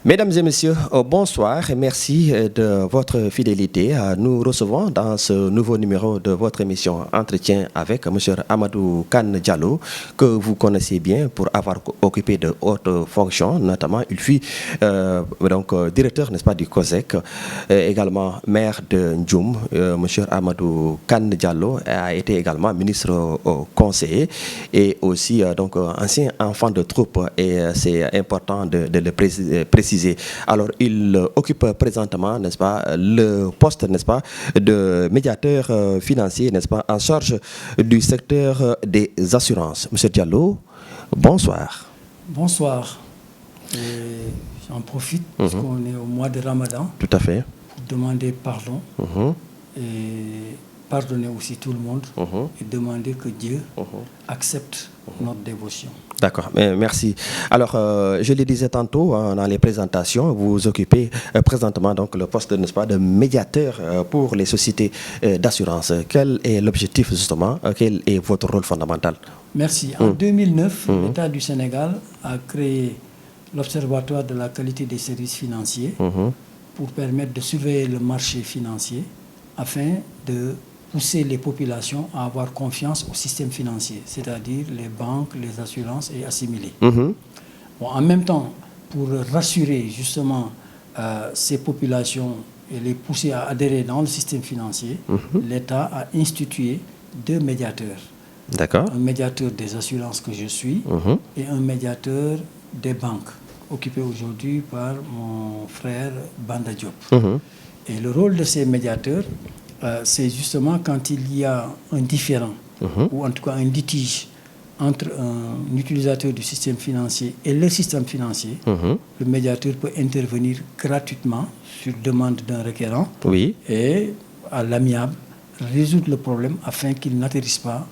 Mesdames et messieurs, bonsoir et merci de votre fidélité. Nous recevons dans ce nouveau numéro de votre émission Entretien avec M. Amadou Kane Diallo, que vous connaissez bien pour avoir occupé de hautes fonctions. Notamment, il fut directeur, n'est-ce pas, du COSEC, également maire de Ndioum. M. Amadou Kane Diallo a été également ministre conseiller et aussi ancien enfant de troupe, et c'est important de le préciser. Alors, il occupe présentement, n'est-ce pas, le poste, n'est-ce pas, de médiateur financier, n'est-ce pas, en charge du secteur des assurances. Monsieur Diallo, bonsoir. Bonsoir. J'en profite, parce qu'on est au mois de Ramadan. Tout à fait. Pour demander pardon. Et pardonner aussi tout le monde. Et demander que Dieu accepte notre dévotion. D'accord, merci. Alors, je le disais tantôt dans les présentations, vous occupez présentement donc le poste, n'est-ce pas, de médiateur pour les sociétés d'assurance. Quel est l'objectif justement? Quel est votre rôle fondamental? Merci. En 2009, l'État du Sénégal a créé l'Observatoire de la qualité des services financiers pour permettre de surveiller le marché financier afin de pousser les populations à avoir confiance au système financier, c'est-à-dire les banques, les assurances et assimilés. En même temps, pour rassurer justement ces populations et les pousser à adhérer dans le système financier, l'État a institué 2 médiateurs. D'accord. Un médiateur des assurances que je suis et un médiateur des banques, occupé aujourd'hui par mon frère Banda Diop. Et le rôle de ces médiateurs, c'est justement quand il y a un différend, ou en tout cas un litige entre un utilisateur du système financier et le système financier, le médiateur peut intervenir gratuitement sur demande d'un requérant et à l'amiable résoudre le problème afin qu'il n'atterrisse pas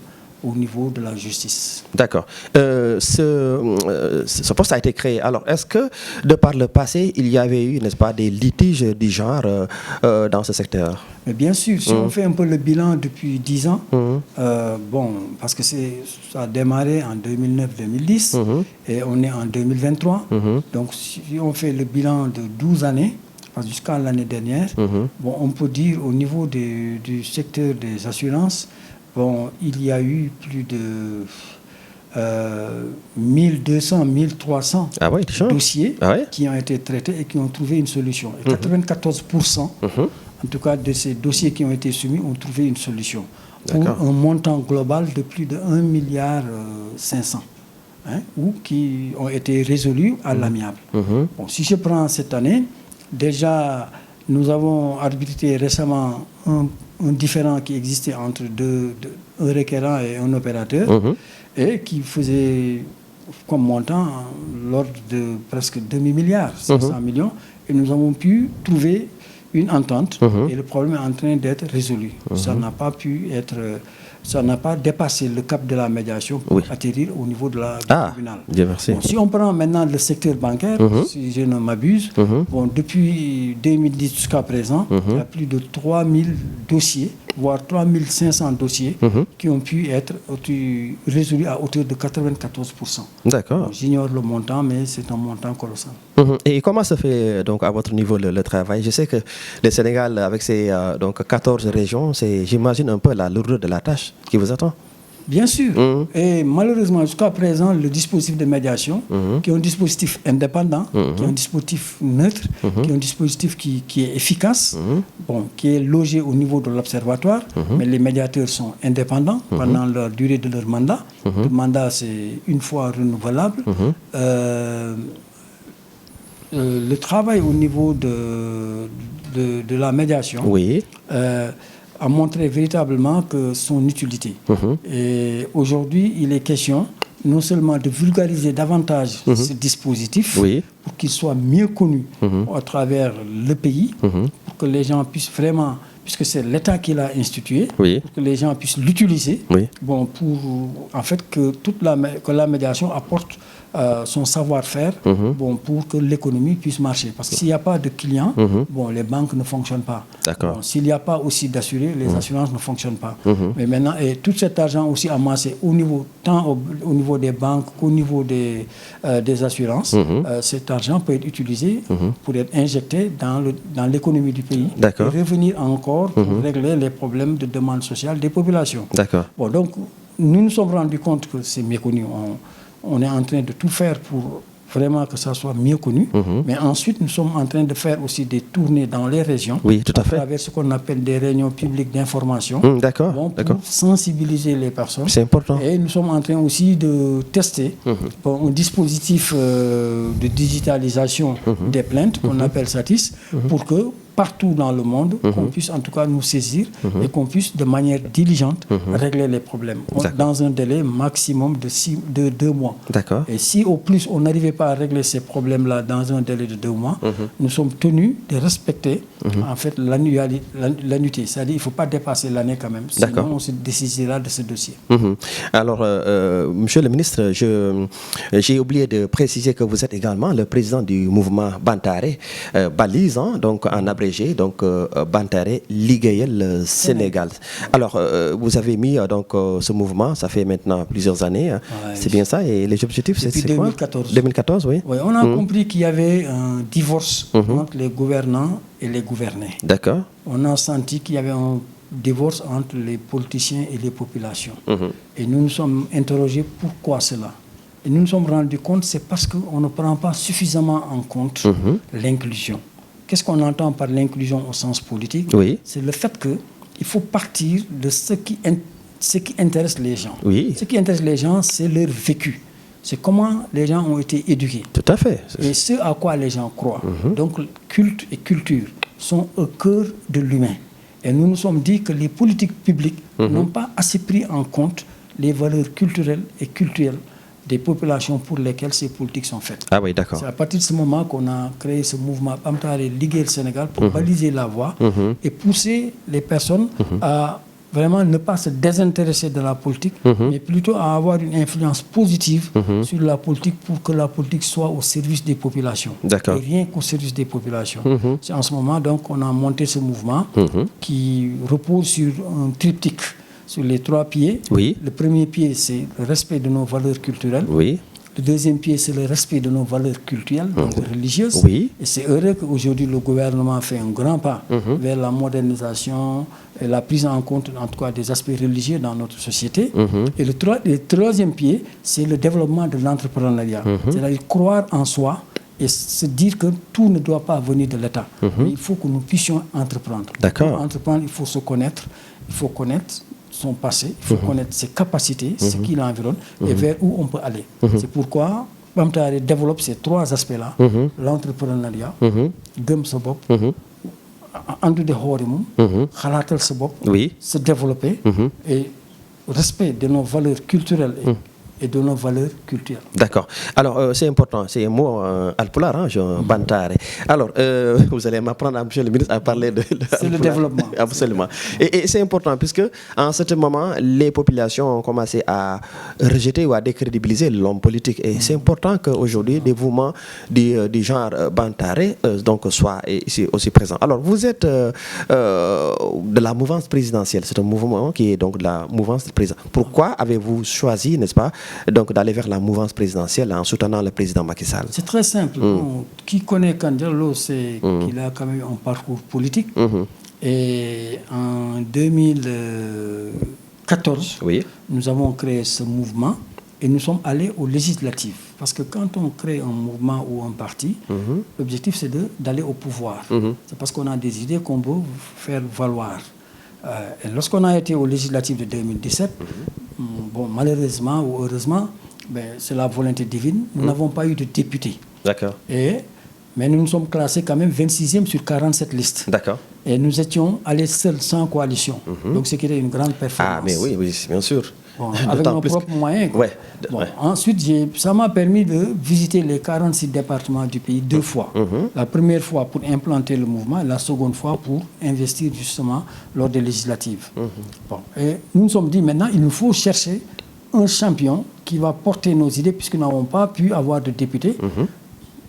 au niveau de la justice. D'accord. Ce poste a été créé. Alors, est-ce que, de par le passé, il y avait eu, n'est-ce pas, des litiges du genre dans ce secteur? Mais bien sûr, si on fait un peu le bilan depuis 10 ans, parce que ça a démarré en 2009-2010 et on est en 2023. Donc, si on fait le bilan de 12 années, jusqu'à l'année dernière, on peut dire au niveau du secteur des assurances, il y a eu plus de 1200, 1300 dossiers qui ont été traités et qui ont trouvé une solution. Et 94%, en tout cas, de ces dossiers qui ont été soumis ont trouvé une solution. Pour un montant global de plus de 1,5 milliard, ou qui ont été résolus à l'amiable. Si je prends cette année, déjà, nous avons arbitré récemment un différend qui existait entre un requérant et un opérateur et qui faisait comme montant l'ordre de presque demi-milliard, 500 millions, et nous avons pu trouver une entente et le problème est en train d'être résolu. Ça n'a pas pu être... Ça n'a pas dépassé le cap de la médiation pour atterrir au niveau de du tribunal. Bien, merci. Si on prend maintenant le secteur bancaire, si je ne m'abuse, depuis 2010 jusqu'à présent, il y a plus de 3000 dossiers, voire 3500 dossiers qui ont pu être résolus à hauteur de 94%. D'accord. J'ignore le montant, mais c'est un montant colossal. Et comment se fait donc à votre niveau le travail? Je sais que le Sénégal, avec ses 14 régions, c'est, j'imagine, un peu la lourdeur de la tâche qui vous attend. Bien sûr. Et malheureusement, jusqu'à présent, le dispositif de médiation, qui est un dispositif indépendant, qui est un dispositif neutre, qui est un dispositif qui est efficace, qui est logé au niveau de l'observatoire, mais les médiateurs sont indépendants pendant la durée de leur mandat. Le mandat, c'est une fois renouvelable. Le travail au niveau de la médiation a montré véritablement que son utilité. Et aujourd'hui, il est question non seulement de vulgariser davantage ce dispositif pour qu'il soit mieux connu à travers le pays, pour que les gens puissent vraiment, puisque c'est l'État qui l'a institué, pour que les gens puissent l'utiliser, pour en fait que la médiation apporte son savoir-faire bon, pour que l'économie puisse marcher. Parce que s'il n'y a pas de clients, bon, les banques ne fonctionnent pas. Bon, s'il n'y a pas aussi d'assurés, les assurances ne fonctionnent pas. Mais maintenant, et tout cet argent aussi amassé au niveau, tant au niveau des banques qu'au niveau des assurances, cet argent peut être utilisé pour être injecté dans l'économie du pays et revenir encore pour régler les problèmes de demande sociale des populations. Bon, donc, nous nous sommes rendus compte que c'est méconnu. On est en train de tout faire pour vraiment que ça soit mieux connu. Mais ensuite, nous sommes en train de faire aussi des tournées dans les régions à travers ce qu'on appelle des réunions publiques d'information bon, pour sensibiliser les personnes. C'est important. Et nous sommes en train aussi de tester un dispositif de digitalisation des plaintes qu'on appelle SATIS pour que partout dans le monde, qu'on puisse en tout cas nous saisir et qu'on puisse de manière diligente régler les problèmes dans un délai maximum de 2 mois. Et si au plus on n'arrivait pas à régler ces problèmes-là dans un délai de 2 mois, nous sommes tenus de respecter en fait l'annuité. C'est-à-dire qu'il ne faut pas dépasser l'année quand même, sinon on se désisira de ce dossier. Alors, Monsieur le ministre, j'ai oublié de préciser que vous êtes également le président du mouvement Bantare, balise, donc en abrégé, donc Bantare Ligayel Sénégal. Alors, vous avez mis donc ce mouvement, ça fait maintenant plusieurs années, c'est bien ça, et les objectifs, c'est quoi? 2014. 2014, oui. Oui, on a compris qu'il y avait un divorce entre les gouvernants et les gouvernés. On a senti qu'il y avait un divorce entre les politiciens et les populations. Et nous nous sommes interrogés pourquoi cela. Et nous nous sommes rendus compte, c'est parce qu'on ne prend pas suffisamment en compte l'inclusion. Qu'est-ce qu'on entend par l'inclusion au sens politique? C'est le fait qu'il faut partir de ce qui intéresse les gens. Ce qui intéresse les gens, c'est leur vécu. C'est comment les gens ont été éduqués. Tout à fait. Et ce à quoi les gens croient. Donc, culte et culture sont au cœur de l'humain. Et nous nous sommes dit que les politiques publiques n'ont pas assez pris en compte les valeurs culturelles et culturelles des populations pour lesquelles ces politiques sont faites. C'est à partir de ce moment qu'on a créé ce mouvement Bantare Ligayel Sénégal pour baliser la voie et pousser les personnes à vraiment ne pas se désintéresser de la politique, mais plutôt à avoir une influence positive sur la politique pour que la politique soit au service des populations. Et rien qu'au service des populations. C'est en ce moment donc qu'on a monté ce mouvement qui repose sur un triptyque, sur les 3 pieds. Le premier pied, c'est le respect de nos valeurs culturelles. Le deuxième pied, c'est le respect de nos valeurs culturelles, donc religieuses. Et c'est heureux qu'aujourd'hui, le gouvernement fait un grand pas vers la modernisation et la prise en compte, en tout cas, des aspects religieux dans notre société. Et le troisième pied, c'est le développement de l'entrepreneuriat. C'est-à-dire croire en soi et se dire que tout ne doit pas venir de l'État. Mais il faut que nous puissions entreprendre. Pour entreprendre, il faut se connaître, il faut connaître son passé, il faut connaître ses capacités, ce qui l'environne et vers où on peut aller. C'est pourquoi Bantare développe ces 3 aspects-là, l'entrepreneuriat, gëm sa bopp, andu de xoori moom, xalaatal sa bopp, se développer et respect de nos valeurs culturelles et de nos valeurs culturelles. Alors, c'est important, c'est un mot alpulaar, Bantare. Alors, vous allez m'apprendre, monsieur le ministre, à parler de c'est le développement. Absolument. Et c'est important, puisque en ce moment, les populations ont commencé à rejeter ou à décrédibiliser l'homme politique. Et c'est important qu'aujourd'hui, des mouvements du genre Bantare donc, soient ici aussi présents. Alors, vous êtes de la mouvance présidentielle. C'est un mouvement qui est donc de la mouvance présidentielle. Pourquoi avez-vous choisi, n'est-ce pas, donc d'aller vers la mouvance présidentielle en soutenant le président Macky Sall? C'est très simple. Qui connaît Kane Diallo, c'est qu'il a quand même un parcours politique. Et en 2014, nous avons créé ce mouvement et nous sommes allés aux législatives. Parce que quand on crée un mouvement ou un parti, l'objectif c'est d'aller au pouvoir. C'est parce qu'on a des idées qu'on veut faire valoir. Et lorsqu'on a été aux législatives de 2017, bon, malheureusement ou heureusement, c'est la volonté divine, nous n'avons pas eu de députés. Mais nous nous sommes classés quand même 26e sur 47 listes. Et nous étions allés seuls, sans coalition. Donc ce qui était une grande performance. Mais oui, bien sûr. Avec nos propres moyens. Ensuite, ça m'a permis de visiter les 46 départements du pays 2 fois. La première fois pour implanter le mouvement, la seconde fois pour investir justement lors des législatives. Et nous nous sommes dit maintenant, il nous faut chercher un champion qui va porter nos idées, puisque nous n'avons pas pu avoir de députés.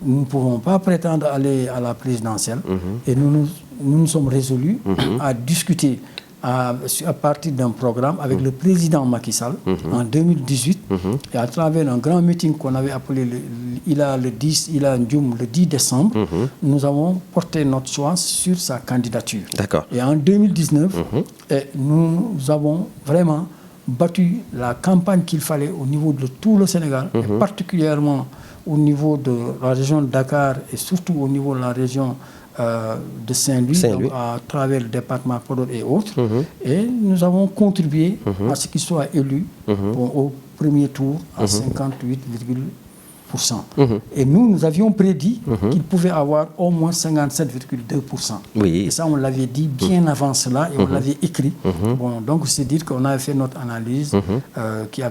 Nous ne pouvons pas prétendre aller à la présidentielle. Et nous nous sommes résolus à discuter à partir d'un programme avec le président Macky Sall en 2018. Et à travers un grand meeting qu'on avait appelé il a Ndioum le 10 décembre, nous avons porté notre choix sur sa candidature. D'accord. Et en 2019, nous avons vraiment battu la campagne qu'il fallait au niveau de tout le Sénégal, et particulièrement au niveau de la région de Dakar et surtout au niveau de la région de Saint-Louis, à travers le département Podor et autres. Et nous avons contribué à ce qu'il soit élu au premier tour à 58,%. Et nous avions prédit qu'il pouvait avoir au moins 57,2%. Oui. Et ça, on l'avait dit bien avant cela et on l'avait écrit. Bon, donc, c'est dire qu'on avait fait notre analyse qui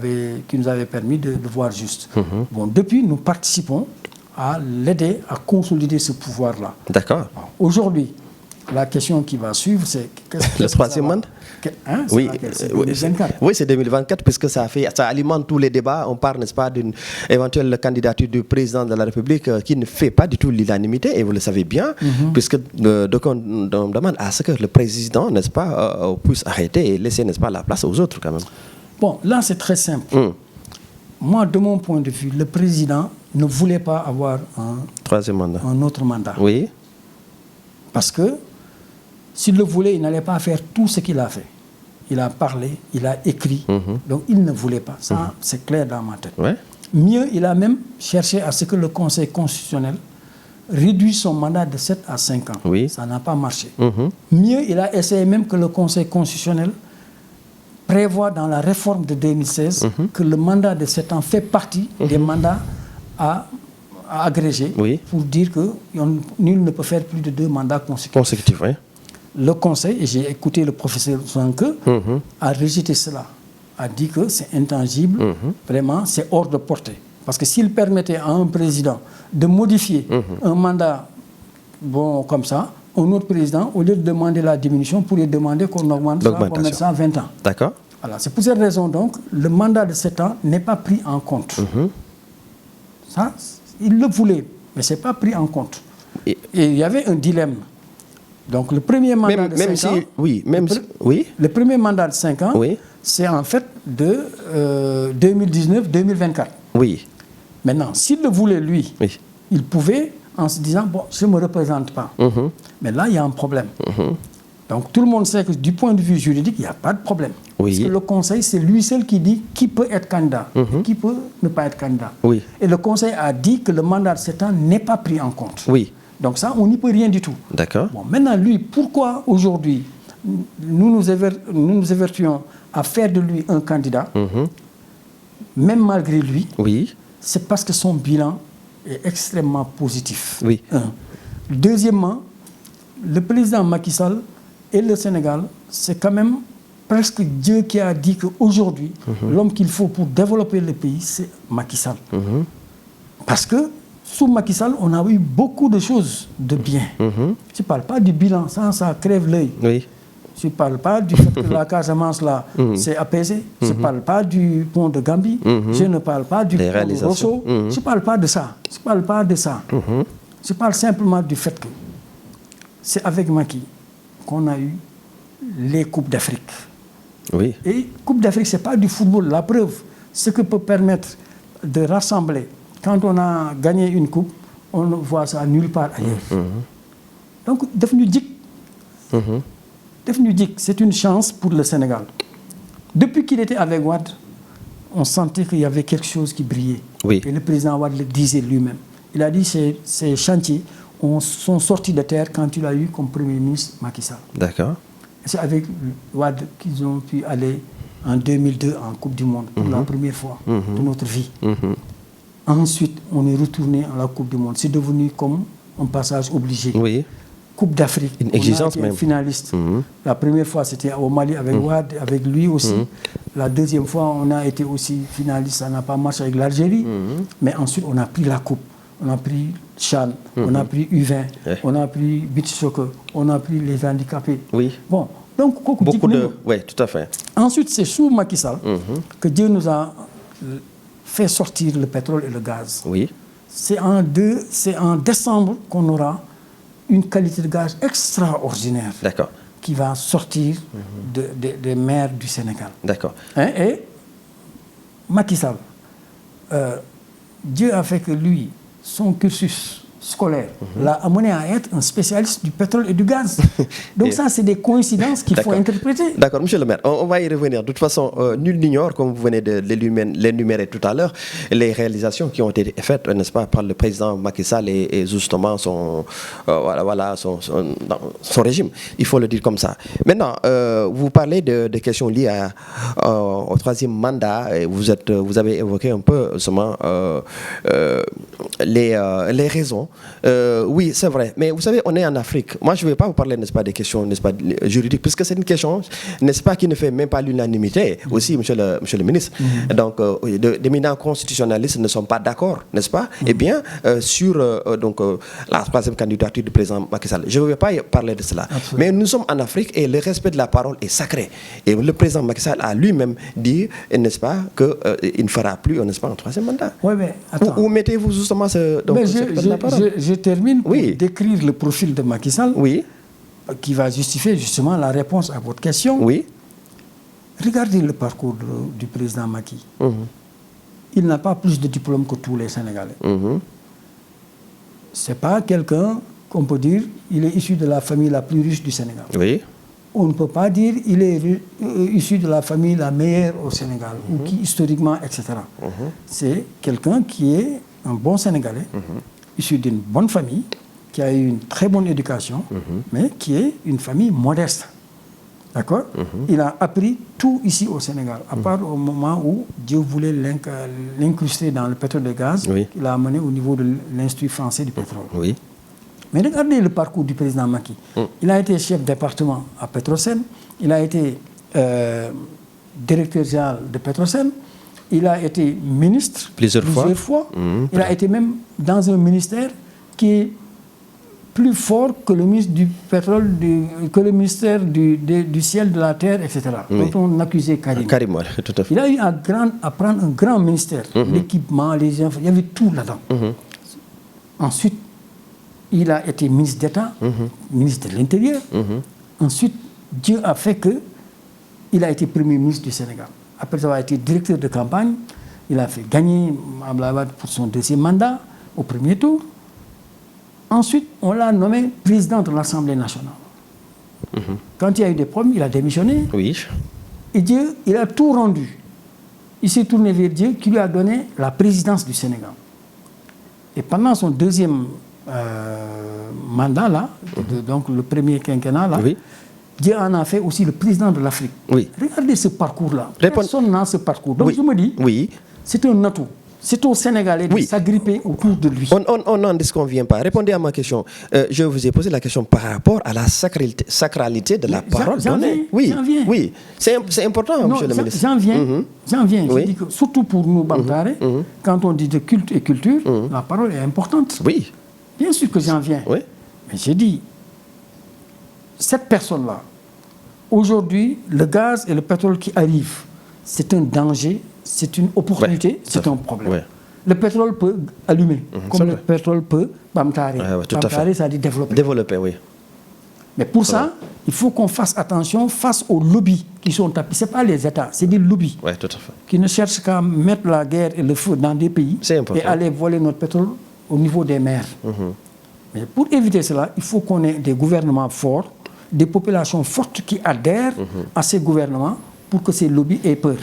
nous avait permis de le voir juste. Bon, depuis, nous participons à l'aider à consolider ce pouvoir-là. D'accord. Aujourd'hui, la question qui va suivre, c'est... Le troisième mandat oui, c'est 2024. Oui, c'est 2024, puisque ça alimente tous les débats. On parle, n'est-ce pas, d'une éventuelle candidature du président de la République qui ne fait pas du tout l'unanimité, et vous le savez bien, puisque on demande à ce que le président, n'est-ce pas, puisse arrêter et laisser, n'est-ce pas, la place aux autres, quand même. Bon, là, c'est très simple. Moi, de mon point de vue, le président ne voulait pas avoir troisième mandat. Un autre mandat. Oui. Parce que s'il le voulait, il n'allait pas faire tout ce qu'il a fait. Il a parlé, il a écrit, donc il ne voulait pas. Ça, c'est clair dans ma tête. Ouais. Mieux, il a même cherché à ce que le Conseil constitutionnel réduise son mandat de 7 à 5 ans. Oui. Ça n'a pas marché. Mieux, il a essayé même que le Conseil constitutionnel prévoit dans la réforme de 2016 que le mandat de 7 ans fait partie des mandats à agréger pour dire que nul ne peut faire plus de 2 mandats consécutifs. Oui. Le Conseil, et j'ai écouté le professeur Zanke, a rejeté cela, a dit que c'est intangible, vraiment c'est hors de portée. Parce que s'il permettait à un président de modifier un mandat comme ça, un autre président, au lieu de demander la diminution, pourrait demander qu'on augmente ça, qu'on mette ça à 20 ans. D'accord. Voilà, c'est pour cette raison donc, le mandat de 7 ans n'est pas pris en compte. Ça, il le voulait, mais ce n'est pas pris en compte. Et il y avait un dilemme. Donc le premier mandat de 5 ans... Le premier mandat de 5 ans, c'est en fait de 2019-2024. Oui. Maintenant, s'il le voulait, lui, il pouvait, en se disant, bon, je ne me représente pas. Mais là, il y a un problème. Donc tout le monde sait que du point de vue juridique, il n'y a pas de problème. Parce que le Conseil, c'est lui seul qui dit qui peut être candidat et qui peut ne pas être candidat. Et le Conseil a dit que le mandat de 7 ans n'est pas pris en compte. Donc ça, on n'y peut rien du tout. D'accord. Bon, maintenant, lui, pourquoi aujourd'hui nous nous évertuons à faire de lui un candidat, même malgré lui, c'est parce que son bilan est extrêmement positif. Deuxièmement, le président Macky Sall et le Sénégal, c'est quand même presque Dieu qui a dit qu'aujourd'hui, l'homme qu'il faut pour développer le pays, c'est Macky Sall. Parce que sous Macky Sall, on a eu beaucoup de choses de bien. Je ne parle pas du bilan, ça crève l'œil. Je ne parle pas du fait que la Casamance, là, s'est apaisée. Je ne parle pas du pont de Gambie. Je ne parle pas du pont de Rosso. Je ne parle pas de ça. Je ne parle pas de ça. Je parle simplement du fait que c'est avec Macky qu'on a eu les Coupes d'Afrique. Et Coupe d'Afrique, ce n'est pas du football. La preuve, ce que peut permettre de rassembler. Quand on a gagné une coupe, on ne voit ça nulle part ailleurs. Donc, devenu Dik, c'est une chance pour le Sénégal. Depuis qu'il était avec Wade, on sentait qu'il y avait quelque chose qui brillait. Et le président Wade le disait lui-même. Il a dit que ces chantiers sont sortis de terre quand il a eu comme Premier ministre Macky Sall. D'accord. C'est avec Wade qu'ils ont pu aller en 2002 en Coupe du Monde pour la première fois de notre vie. Ensuite, on est retourné à la Coupe du Monde. C'est devenu comme un passage obligé. Coupe d'Afrique, une exigence on a été finaliste. La première fois, c'était au Mali avec Wade, avec lui aussi. La deuxième fois, on a été aussi finaliste. Ça n'a pas marché avec l'Algérie. Mais ensuite, on a pris la Coupe. On a pris Chan, on a pris U20, on a pris Beach Soccer, on a pris les handicapés. Bon, donc, beaucoup de... Oui, tout à fait. Ensuite, c'est sous Macky Sall que Dieu nous a fait sortir le pétrole et le gaz. Oui. C'est en décembre qu'on aura une qualité de gaz extraordinaire. D'accord. Qui va sortir des mers du Sénégal. D'accord. Hein, et Macky Sall, Dieu a fait que lui, son cursus scolaire l'a amené à être un spécialiste du pétrole et du gaz. Donc ça, c'est des coïncidences qu'il faut interpréter. D'accord, monsieur le maire, on va y revenir. De toute façon, nul n'ignore, comme vous venez de l'énumérer tout à l'heure, les réalisations qui ont été faites, n'est-ce pas, par le président Macky Sall et justement son régime. Il faut le dire comme ça. Maintenant, vous parlez de questions liées au troisième mandat. Et vous avez évoqué un peu justement les raisons. Oui, c'est vrai. Mais vous savez, on est en Afrique. Moi, je ne vais pas vous parler, n'est-ce pas, des questions, n'est-ce pas, juridiques, puisque c'est une question, n'est-ce pas, qui ne fait même pas l'unanimité aussi, monsieur le ministre. Donc, d'éminents constitutionnalistes ne sont pas d'accord, n'est-ce pas, eh bien, sur la troisième candidature du président Macky Sall. Je ne vais pas parler de cela. Absolument. Mais nous sommes en Afrique et le respect de la parole est sacré. Et le président Macky Sall a lui-même dit, n'est-ce pas, qu'il ne fera plus, n'est-ce pas, un troisième mandat. Oui, mais attends. Où mettez-vous justement ce la parole? Je termine pour décrire le profil de Macky Sall, qui va justifier justement la réponse à votre question. Oui. Regardez le parcours du président Macky. Il n'a pas plus de diplômes que tous les Sénégalais. Ce n'est pas quelqu'un qu'on peut dire il est issu de la famille la plus riche du Sénégal. Oui. On ne peut pas dire il est issu de la famille la meilleure au Sénégal, ou qui historiquement, etc. C'est quelqu'un qui est un bon Sénégalais, issu d'une bonne famille, qui a eu une très bonne éducation, mais qui est une famille modeste. D'accord? Il a appris tout ici au Sénégal, à part au moment où Dieu voulait l'incruster dans le pétrole et le gaz, il a amené au niveau de l'Institut français du pétrole. Oui. Mais regardez le parcours du président Macky. Il a été chef de département à Petrosen, il a été directeur général de Petrosen, il a été ministre plusieurs fois. Il a été même dans un ministère qui est plus fort que le ministre du pétrole, que le ministère du ciel, de la terre, etc. Donc on accusait Karim. Tout à fait. Il a eu à prendre un grand ministère, l'équipement, les infos, il y avait tout là-dedans. Ensuite, il a été ministre d'État, ministre de l'Intérieur. Ensuite, Dieu a fait qu'il a été premier ministre du Sénégal. Après avoir été directeur de campagne, il a fait gagner Abdoulaye Wade pour son deuxième mandat au premier tour. Ensuite, on l'a nommé président de l'Assemblée nationale. Quand il y a eu des problèmes, il a démissionné. Oui. Et Dieu, il a tout rendu. Il s'est tourné vers Dieu qui lui a donné la présidence du Sénégal. Et pendant son deuxième mandat, là, donc le premier quinquennat, là, Dieu en a fait aussi le président de l'Afrique. Regardez ce parcours-là. Personne n'a ce parcours. Donc je me dis, c'est un atout. C'est aux Sénégalais de s'agripper autour de lui. On n'en disconvient pas. Répondez à ma question. Je vous ai posé la question par rapport à la sacralité de la parole donnée. Oui, c'est important, monsieur le ministre. J'en viens. Je dis que surtout pour nous, Bantare, quand on dit de culte et culture, la parole est importante. Oui. Bien sûr que j'en viens. Oui. Mais j'ai dit, cette personne-là, aujourd'hui, le gaz et le pétrole qui arrivent, c'est un danger, c'est une opportunité, c'est un problème. Le pétrole peut allumer, comme le pétrole peut bamtare. Bamtare, ça dit développer. Développer, oui. Mais pour ça, il faut qu'on fasse attention face aux lobbies qui sont tapis. Ce n'est pas les États, c'est des lobbies qui ne cherchent qu'à mettre la guerre et le feu dans des pays et aller voler notre pétrole au niveau des mers. Mais pour éviter cela, il faut qu'on ait des gouvernements forts, des populations fortes qui adhèrent à ces gouvernements pour que ces lobbies aient peur.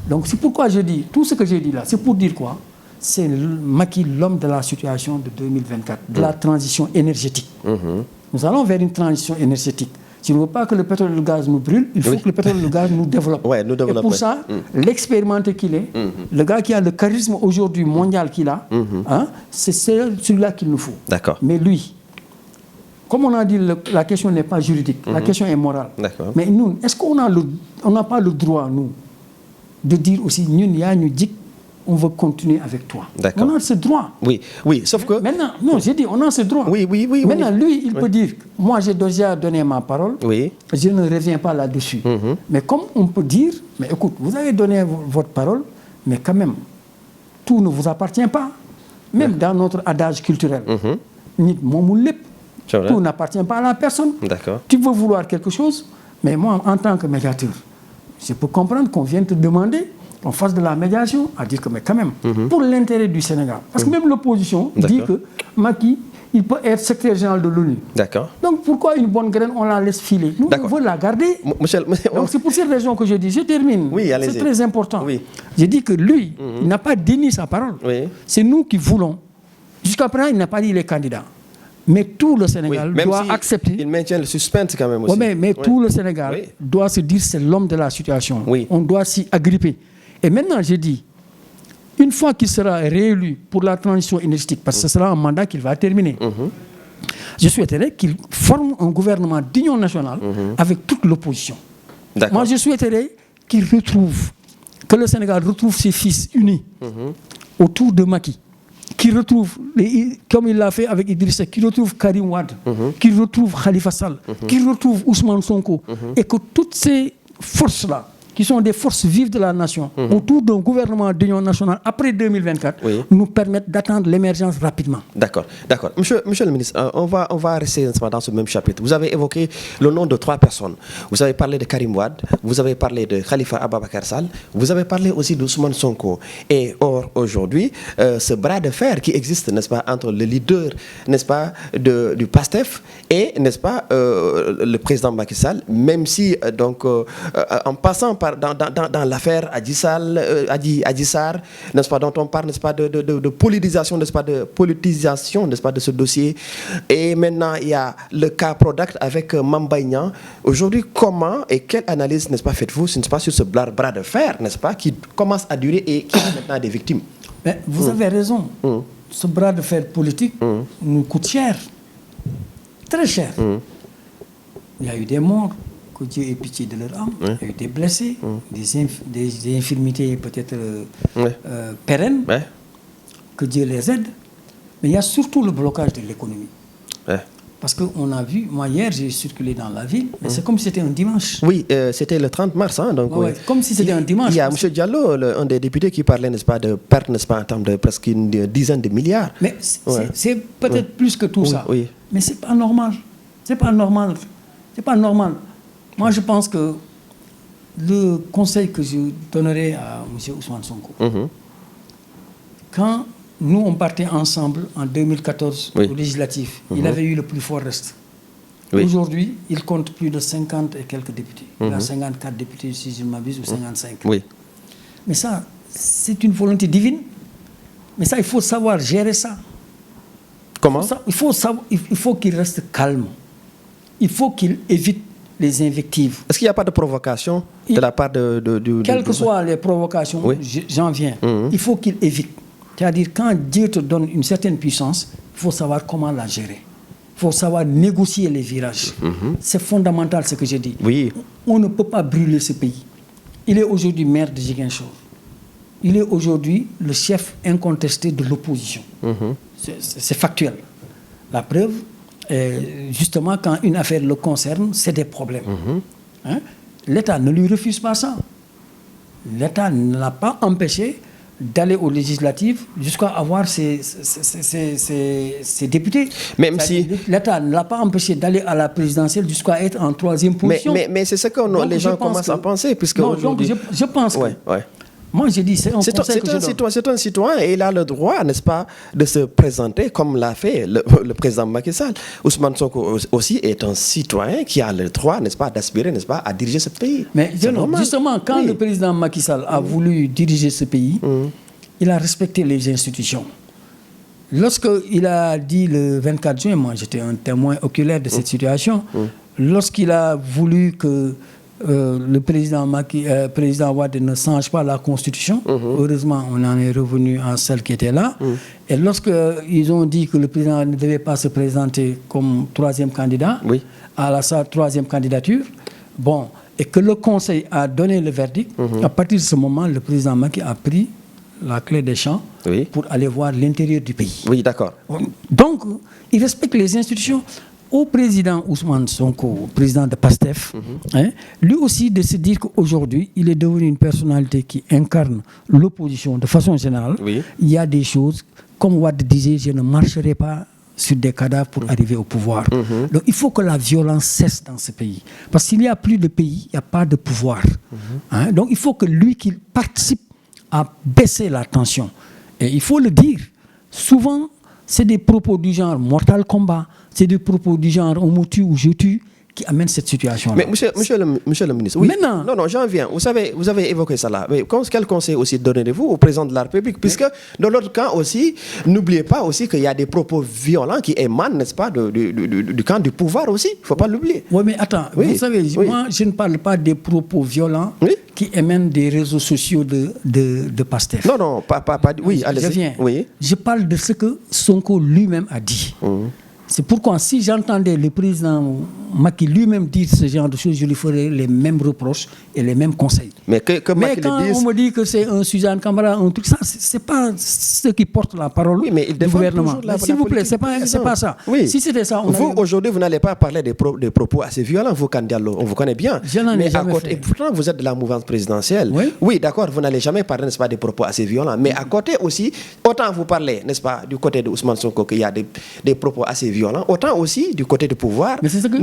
Donc c'est pourquoi je dis, tout ce que j'ai dit là, c'est pour dire quoi? C'est Macky, l'homme de la situation de 2024, de la transition énergétique. Nous allons vers une transition énergétique. Si on ne veut pas que le pétrole et le gaz nous brûlent, il faut que le pétrole et le gaz nous développent. Et pour ça, l'expérimenté qu'il est, le gars qui a le charisme aujourd'hui mondial qu'il a, c'est celui-là qu'il nous faut. Mais lui, comme on a dit, la question n'est pas juridique, la question est morale. Mais nous, est-ce qu'on n'a pas le droit, nous, de dire aussi, nous, nous dit on veut continuer avec toi. On a ce droit. Oui, sauf que... Maintenant, non, j'ai dit, on a ce droit. Maintenant, lui, il peut dire, moi, j'ai déjà donné ma parole, je ne reviens pas là-dessus. Mais comme on peut dire, mais écoute, vous avez donné votre parole, mais quand même, tout ne vous appartient pas. Même dans notre adage culturel, tout n'appartient pas à la personne. Tu veux vouloir quelque chose, mais moi, en tant que médiateur, je peux comprendre qu'on vienne te demander qu'on fasse de la médiation, à dire que, mais quand même, pour l'intérêt du Sénégal. Parce que même l'opposition dit que Macky, il peut être secrétaire général de l'ONU. Donc pourquoi une bonne graine, on la laisse filer? Nous, on veut la garder. Donc c'est pour cette raison que je dis, je termine. C'est très important. Je dis que lui, il n'a pas dénié sa parole. C'est nous qui voulons. Jusqu'à présent, il n'a pas dit il est candidat. Mais tout le Sénégal doit accepter. Il maintient le suspense quand même aussi. Mais tout le Sénégal doit se dire c'est l'homme de la situation. On doit s'y agripper. Et maintenant, je dis, une fois qu'il sera réélu pour la transition énergétique, parce que ce sera un mandat qu'il va terminer, je souhaiterais qu'il forme un gouvernement d'union nationale avec toute l'opposition. Moi, je souhaiterais qu'il retrouve, que le Sénégal retrouve ses fils unis autour de Macky, qu'il retrouve, comme il l'a fait avec Idrissa, qu'il retrouve Karim Wade, qu'il retrouve Khalifa Sall, qu'il retrouve Ousmane Sonko, et que toutes ces forces-là, qui sont des forces vives de la nation, autour d'un gouvernement d'union nationale après 2024, nous permettent d'attendre l'émergence rapidement. D'accord. Monsieur le ministre, on va rester dans ce même chapitre. Vous avez évoqué le nom de 3 personnes. Vous avez parlé de Karim Wade, vous avez parlé de Khalifa Ababakar Sall, vous avez parlé aussi d'Ousmane Sonko. Et or, aujourd'hui, ce bras de fer qui existe, n'est-ce pas, entre le leader, n'est-ce pas, du PASTEF et, n'est-ce pas, le président Macky Sall, même si, donc, en passant dans l'affaire Adji Sarr, n'est-ce pas, dont on parle, n'est-ce pas, de politisation, n'est-ce pas, de politisation, n'est-ce pas, de ce dossier. Et maintenant, il y a le cas Prodac avec Mame Mbaye Niang. Aujourd'hui, comment et quelle analyse, n'est-ce pas, faites-vous, n'est-ce pas, sur ce bras de fer, n'est-ce pas, qui commence à durer et qui a maintenant des victimes? Mais vous avez raison. Ce bras de fer politique nous coûte cher. Très cher. Il y a eu des morts. Que Dieu ait pitié de leur âme. Il y a eu des blessés, des infirmités peut-être pérennes, que Dieu les aide. Mais il y a surtout le blocage de l'économie. Parce qu'on a vu, moi hier j'ai circulé dans la ville, mais c'est comme si c'était un dimanche. Oui, c'était le 30 mars. Donc, comme si c'était un dimanche. Il y a M. Diallo, un des députés, qui parlait, n'est-ce pas, de perte, n'est-ce pas, en termes de presque une dizaine de milliards. Mais c'est peut-être plus que tout ça. Mais c'est pas normal. C'est pas normal. C'est pas normal. Moi, je pense que le conseil que je donnerais à M. Ousmane Sonko, quand nous, on partait ensemble en 2014 au législatif, il avait eu le plus fort reste. Aujourd'hui, il compte plus de 50 et quelques députés. Il a 54 députés, si je ne m'abuse, ou 55. Mais ça, c'est une volonté divine. Mais ça, il faut savoir gérer ça. Comment? Il faut qu'il reste calme. Il faut qu'il évite les invectives. Est-ce qu'il n'y a pas de provocation de la part du... Quelles que soient les provocations, j'en viens. Il faut qu'il évite. C'est-à-dire, quand Dieu te donne une certaine puissance, il faut savoir comment la gérer. Il faut savoir négocier les virages. C'est fondamental ce que j'ai dit. On ne peut pas brûler ce pays. Il est aujourd'hui maire de Ziguinchor. Il est aujourd'hui le chef incontesté de l'opposition. C'est factuel. La preuve, justement, quand une affaire le concerne, c'est des problèmes. L'État ne lui refuse pas ça. L'État ne l'a pas empêché d'aller aux législatives jusqu'à avoir ses députés. Même si l'État ne l'a pas empêché d'aller à la présidentielle jusqu'à être en 3e position. Mais c'est ce que les gens commencent à penser. Puisque donc je pense que... Moi, j'ai dit, c'est un conseil que je donne. C'est un citoyen et il a le droit, n'est-ce pas, de se présenter comme l'a fait le président Macky Sall. Ousmane Sonko aussi est un citoyen qui a le droit, n'est-ce pas, d'aspirer, n'est-ce pas, à diriger ce pays. Mais justement, quand le président Macky Sall a voulu diriger ce pays, il a respecté les institutions. Lorsqu'il a dit le 24 juin, moi j'étais un témoin oculaire de cette situation, lorsqu'il a voulu que le président Wade ne change pas la Constitution. Heureusement, on en est revenu à celle qui était là. Et lorsqu'ils ont dit que le président ne devait pas se présenter comme 3e candidat à sa 3e candidature, et que le Conseil a donné le verdict, à partir de ce moment, le président Macky a pris la clé des champs pour aller voir l'intérieur du pays. D'accord. Donc, il respecte les institutions. au président Ousmane Sonko, président de PASTEF, lui aussi de se dire qu'aujourd'hui, il est devenu une personnalité qui incarne l'opposition de façon générale. Oui. Il y a des choses, comme Wade disait, je ne marcherai pas sur des cadavres pour arriver au pouvoir. Donc il faut que la violence cesse dans ce pays. Parce qu'il n'y a plus de pays, il n'y a pas de pouvoir. Donc il faut que lui qu'il participe à baisser la tension. Et il faut le dire, souvent, c'est des propos du genre Mortal Kombat, c'est des propos du genre on me tue ou je tue qui amènent cette situation-là. Mais monsieur le ministre, oui. Maintenant, non, j'en viens. Vous avez évoqué ça là. Mais quel conseil aussi donnez-vous au président de la République? Puisque dans l'autre camp aussi, n'oubliez pas aussi qu'il y a des propos violents qui émanent, n'est-ce pas, du camp du pouvoir aussi. Il ne faut pas l'oublier. Oui, mais attends, vous savez, moi, je ne parle pas des propos violents qui émanent des réseaux sociaux de PASTEF. Non, pas oui, allez-y. Je viens. Oui. Je parle de ce que Sonko lui-même a dit. C'est pourquoi si j'entendais le président Macky lui-même dire ce genre de choses, je lui ferais les mêmes reproches et les mêmes conseils. Mais quand on me dit que c'est un Suzanne Camara, un truc, ça, c'est pas ceux qui portent la parole du gouvernement. S'il vous plaît, c'est pas ça. Oui. Si c'était ça, vous, aujourd'hui, vous n'allez pas parler des propos assez violents, vous, Kane Diallo, on vous connaît bien. Mais à côté, et pourtant, vous êtes de la mouvance présidentielle. Oui, d'accord, vous n'allez jamais parler, n'est-ce pas, des propos assez violents. Mais à côté aussi, autant vous parlez, n'est-ce pas, du côté de Ousmane Sonko, qu'il y a des propos assez violents, autant aussi du côté du pouvoir. Mais c'est ce que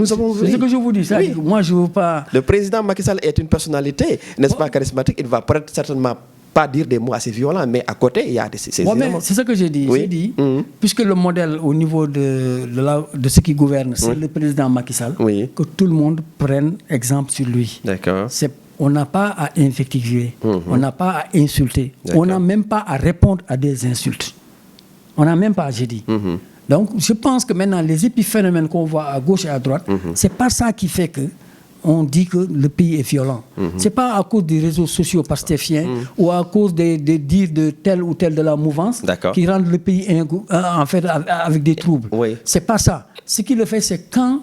je vous dis. Ça, moi, je veux pas. Le président Macky Sall est une personnalité, n'est-ce pas, charismatique. Il ne va certainement pas dire des mots assez violents, mais à côté, il y a ces éléments. C'est ce que j'ai dit. J'ai dit, puisque le modèle au niveau de ce qui gouverne, c'est le président Macky Sall, que tout le monde prenne exemple sur lui. D'accord. On n'a pas à invectiver, on n'a pas à insulter, on n'a même pas à répondre à des insultes. On n'a même pas, j'ai dit. Donc, je pense que maintenant, les épiphénomènes qu'on voit à gauche et à droite, c'est pas ça qui fait que on dit que le pays est violent. C'est pas à cause des réseaux sociaux pastéfiens ou à cause des dires de tel ou tel de la mouvance qui rendent le pays en fait avec des troubles. C'est pas ça. Ce qui le fait, c'est quand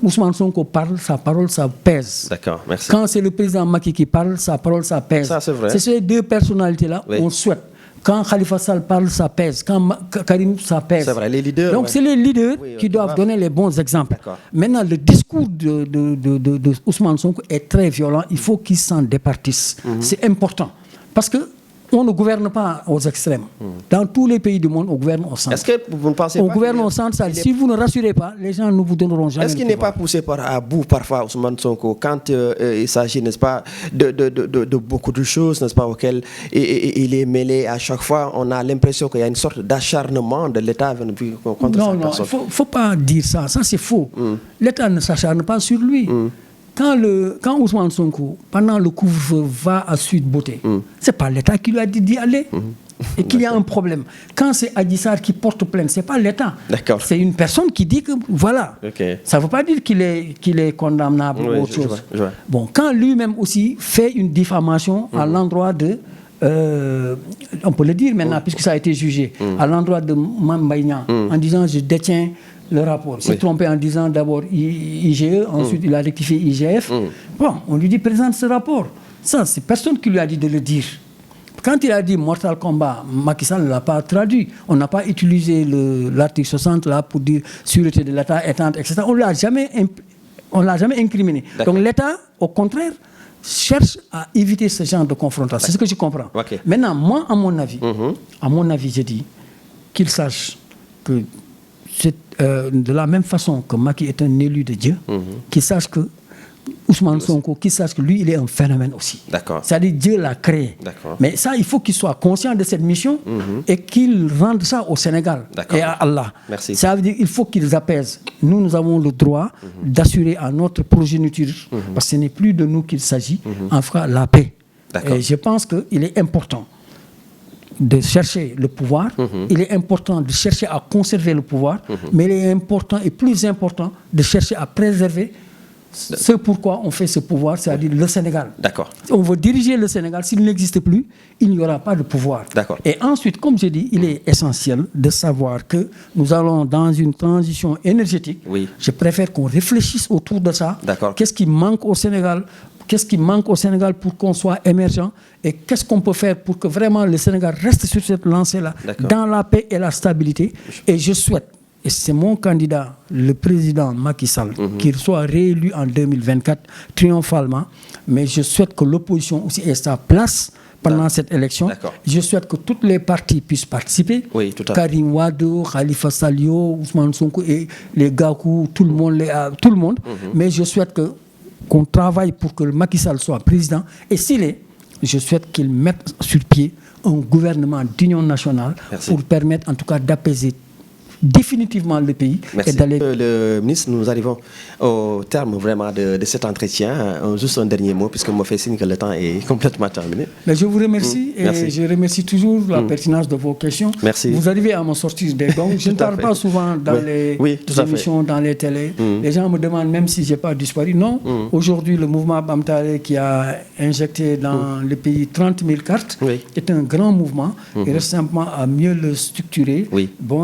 Ousmane Sonko parle, sa parole, ça pèse. D'accord, merci. Quand c'est le président Macky qui parle, sa parole, ça pèse. Ça, c'est vrai. C'est ces deux personnalités-là, on souhaite. Quand Khalifa Sall parle, ça pèse. Quand Karim, ça pèse. C'est vrai, les leaders. Donc, c'est les leaders qui doivent donner les bons exemples. Maintenant, le discours de Ousmane Sonko est très violent. Il faut qu'il s'en départisse. C'est important. Parce que on ne gouverne pas aux extrêmes. Dans tous les pays du monde, on gouverne au centre. Est-ce que vous ne pensez pas... On gouverne au centre. Si vous ne rassurez pas, les gens ne vous donneront jamais. Est-ce qu'il n'est pas poussé à bout parfois, Ousmane Sonko, quand il s'agit, n'est-ce pas, de beaucoup de choses, n'est-ce pas, auxquelles il est mêlé à chaque fois? On a l'impression qu'il y a une sorte d'acharnement de l'État contre sa personne. Non, il ne faut pas dire ça. Ça, c'est faux. L'État ne s'acharne pas sur lui. Quand Ousmane Sonko, pendant le couvre-feu, va à Sud Beauté, ce n'est pas l'État qui lui a dit d'y aller et qu'il y a un problème. Quand c'est Adji Sarr qui porte plainte, ce n'est pas l'État. C'est une personne qui dit que voilà. Ça ne veut pas dire qu'il est condamnable ou autre chose. Bon, quand lui-même aussi fait une diffamation à l'endroit de... on peut le dire maintenant, puisque ça a été jugé, à l'endroit de Mame Mbaye Niang, en disant je détiens le rapport. Il s'est trompé en disant d'abord IGE, ensuite il a rectifié IGF. Bon, on lui dit présente ce rapport. Ça, c'est personne qui lui a dit de le dire. Quand il a dit Mortal Kombat, Macky Sall ne l'a pas traduit. On n'a pas utilisé l'article 60 là pour dire sûreté de l'État étante, etc. On ne l'a jamais incriminé. Donc l'État, au contraire, cherche à éviter ce genre de confrontation. C'est ce que je comprends. Maintenant, moi, à mon avis, je dis qu'il sache que de la même façon que Macky est un élu de Dieu, qu'il sache que Ousmane Sonko, qu'il sache que lui, il est un phénomène aussi. C'est-à-dire Dieu l'a créé. Mais ça, il faut qu'il soit conscient de cette mission et qu'il rende ça au Sénégal et à Allah. Ça veut dire qu'il faut qu'ils apaisent. Nous avons le droit d'assurer à notre progéniture, parce que ce n'est plus de nous qu'il s'agit, en tout cas la paix. Et je pense qu'il est important de chercher le pouvoir, il est important de chercher à conserver le pouvoir, mais il est important et plus important de chercher à préserver ce pourquoi on fait ce pouvoir, c'est-à-dire le Sénégal. On veut diriger le Sénégal, s'il n'existe plus, il n'y aura pas de pouvoir. Et ensuite, comme je dis, il est essentiel de savoir que nous allons dans une transition énergétique. Je préfère qu'on réfléchisse autour de ça. Qu'est-ce qui manque au Sénégal? Qu'est-ce qui manque au Sénégal pour qu'on soit émergent et qu'est-ce qu'on peut faire pour que vraiment le Sénégal reste sur cette lancée-là, dans la paix et la stabilité. Et je souhaite et c'est mon candidat, le président Macky Sall, qu'il soit réélu en 2024 triomphalement, mais je souhaite que l'opposition aussi ait sa place pendant cette élection. Je souhaite que toutes les partis puissent participer. Oui, tout à fait. Karim Wade, Khalifa Salio, Ousmane Sonko et les Gakou, tout le monde. Mais je souhaite qu'on travaille pour que Macky Sall soit président. Et s'il est, je souhaite qu'il mette sur pied un gouvernement d'union nationale pour permettre en tout cas d'apaiser définitivement le pays. Merci. Le ministre, nous arrivons au terme vraiment de cet entretien. Juste un dernier mot, puisque me fait signe que le temps est complètement terminé. Mais je vous remercie et je remercie toujours la pertinence de vos questions. Merci. Vous arrivez à me sortir des gants. Je ne parle pas souvent dans les émissions, dans les télés. Les gens me demandent même si je n'ai pas disparu. Non, aujourd'hui, le mouvement Bamtare qui a injecté dans le pays 30 000 cartes est un grand mouvement. Il reste simplement à mieux le structurer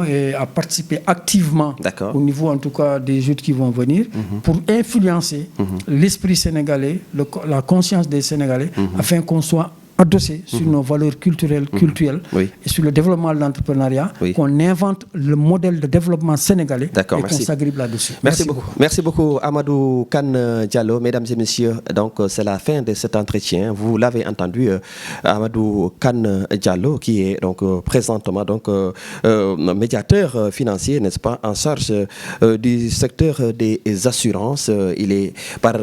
et à participer activement au niveau en tout cas des jeux qui vont venir pour influencer l'esprit sénégalais, la conscience des Sénégalais afin qu'on soit adossé sur nos valeurs culturelles et sur le développement de l'entrepreneuriat, qu'on invente le modèle de développement sénégalais et qu'on s'agrippe là-dessus. Merci beaucoup. Merci beaucoup Amadou Kane Diallo. Mesdames et messieurs, donc c'est la fin de cet entretien. Vous l'avez entendu, Amadou Kane Diallo, qui est donc présentement donc médiateur financier, n'est-ce pas, en charge du secteur des assurances. Il est par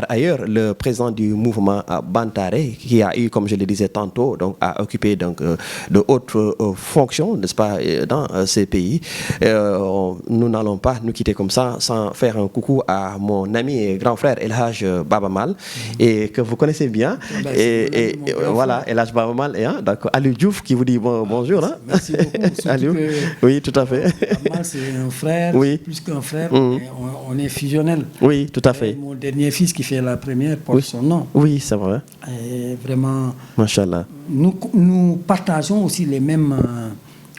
ailleurs le président du mouvement Bantare, qui a eu, comme je le disais tantôt, donc à occuper donc de hautes fonctions, n'est-ce pas, dans ces pays. Nous n'allons pas nous quitter comme ça sans faire un coucou à mon ami et grand frère El Hadj Baba Mal, et que vous connaissez bien. Et voilà, El Hadj Baba Mal, donc Aliou Diouf qui vous dit bonjour. Hein? Merci beaucoup. Aliou. Oui, tout à fait. Baba Mal, c'est un frère, plus qu'un frère. On est fusionnel. Oui, tout à fait. Et mon dernier fils qui fait la première porte son nom. Oui, c'est vrai. Et vraiment, Machallah. Nous partageons aussi les mêmes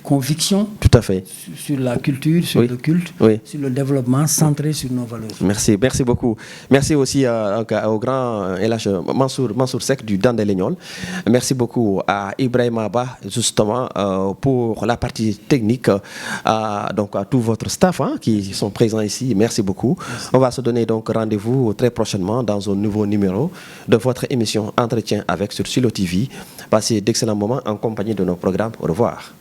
convictions. Tout à fait. Sur la culture, sur le culte, sur le développement centré sur nos valeurs. Merci beaucoup. Merci aussi au grand El Hadj Mansour Seck du Dandelignol. Merci beaucoup à Ibrahima Abba, justement, pour la partie technique, donc à tout votre staff qui sont présents ici. Merci beaucoup. Merci. On va se donner donc rendez-vous très prochainement dans un nouveau numéro de votre émission Entretien avec sur Silo TV. Passez d'excellents moments en compagnie de nos programmes. Au revoir.